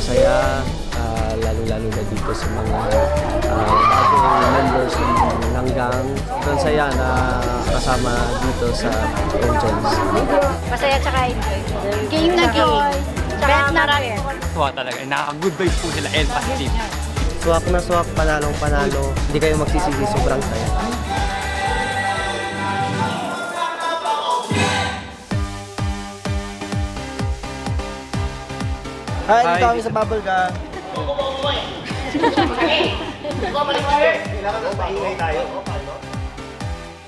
napakasaya, lalo-lalo na dito sa mga bagong members ng gang. Sobrang saya na kasama dito sa Angels. Masaya tsaka enjoy. Game na game. Tsaka marami. Tuwa talaga. Nakaka-good vibes po sila. Elpas team. Swak na swak, panalong panalo. Hindi kayo magsisisi, sobrang saya. Hi, dito kami sa Bubble Gang.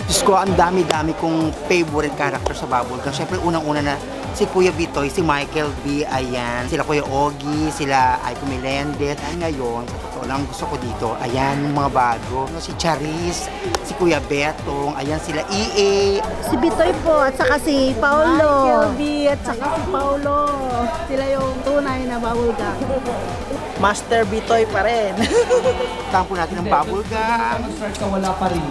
Diyos ko, ang dami-dami kong favorite character sa Bubble Gang. Siyempre, unang-una na si Kuya Bitoy, si Michael B. Ayan, sila Kuya Ogie, sila Aiko Melendez. Ngayon, sa totoo lang, gusto ko dito, ayan, yung mga bago. Si Charis, si Kuya Betong, ayan, sila EA. Si Bitoy po at saka si Paulo. Michael B at saka si Paulo. Sila yung tunay na Bubble Gang. Master Bitoy pa rin. Tampo natin ang Bubble Gang. Start ka wala pa rin.